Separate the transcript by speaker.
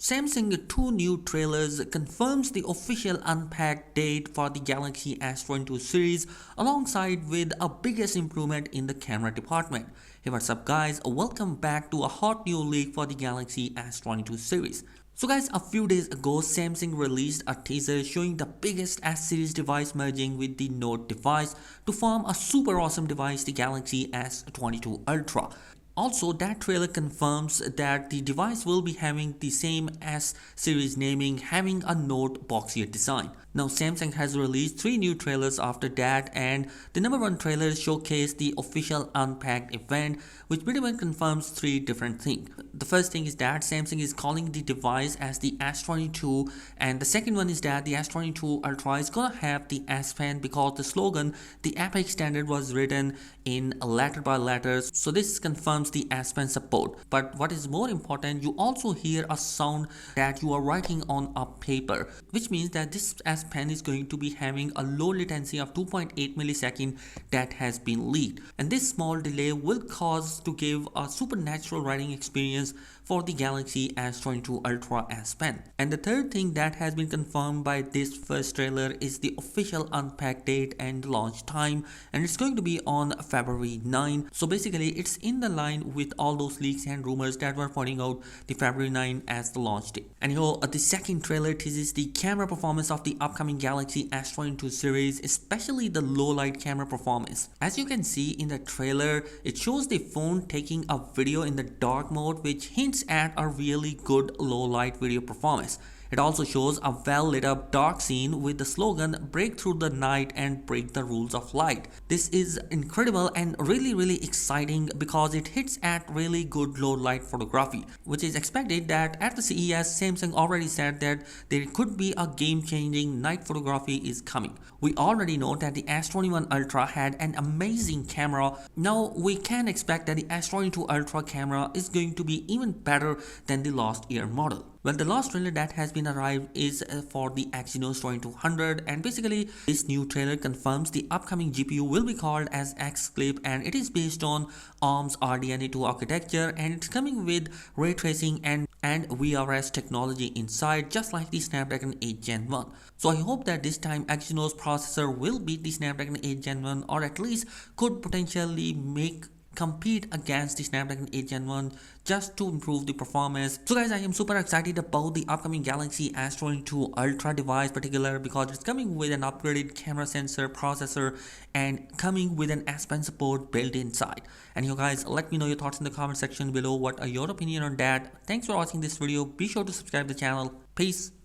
Speaker 1: Samsung two new trailers confirms the official unpacked date for the Galaxy S22 series alongside with a biggest improvement in the camera department. Hey, what's up guys, welcome back to a hot new leak for the Galaxy S22 series. So guys, a few days ago Samsung released a teaser showing the biggest S series device merging with the Note device to form a super awesome device, the Galaxy S22 Ultra. Also, that trailer confirms that the device will be having the same S series naming, having a Note boxier design. Now, Samsung has released 3 new trailers after that, and the number 1 trailer showcased the official Unpacked event, which pretty much confirms 3 different things. The first thing is that Samsung is calling the device as the S22, and the second one is that the S22 Ultra is gonna have the S Pen because the slogan, the Epic standard, was written in letter by letter. So this confirms the S Pen support. But what is more important, you also hear a sound that you are writing on a paper, which means that this S Pen is going to be having a low latency of 2.8 millisecond that has been leaked, and this small delay will cause to give a supernatural writing experience for the Galaxy S22 Ultra S Pen. And the third thing that has been confirmed by this first trailer is the official unpacked date and launch time, and it's going to be on February 9. So basically it's in the line with all those leaks and rumors that were pointing out the February 9 as the launch date. And here the second trailer teases the camera performance of the upcoming Galaxy S22 series, especially the low light camera performance. As you can see in the trailer, it shows the phone taking a video in the dark mode, which hints at a really good low light video performance. It also shows a well lit up dark scene with the slogan "Break through the night and break the rules of light." This is incredible and really exciting because it hits at really good low light photography, which is expected that at the CES Samsung already said that there could be a game changing night photography is coming. We already know that the S21 Ultra had an amazing camera. Now we can expect that the S22 Ultra camera is going to be even better than the last year model. Well, the last trailer that has been arrived is for the Exynos 2200, and basically this new trailer confirms the upcoming GPU will be called as X-Clip, and it is based on ARM's RDNA 2 architecture, and it's coming with ray tracing and VRS technology inside, just like the Snapdragon 8 Gen 1. So I hope that this time Exynos processor will beat the Snapdragon 8 Gen 1, or at least could potentially compete against the Snapdragon 8 Gen 1 just to improve the performance. So guys, I am super excited about the upcoming Galaxy S22 Ultra device particular because it's coming with an upgraded camera sensor processor and coming with an S Pen support built inside. And you guys, let me know your thoughts in the comment section below. What are your opinion on that? Thanks for watching this video. Be sure to subscribe to the channel. Peace.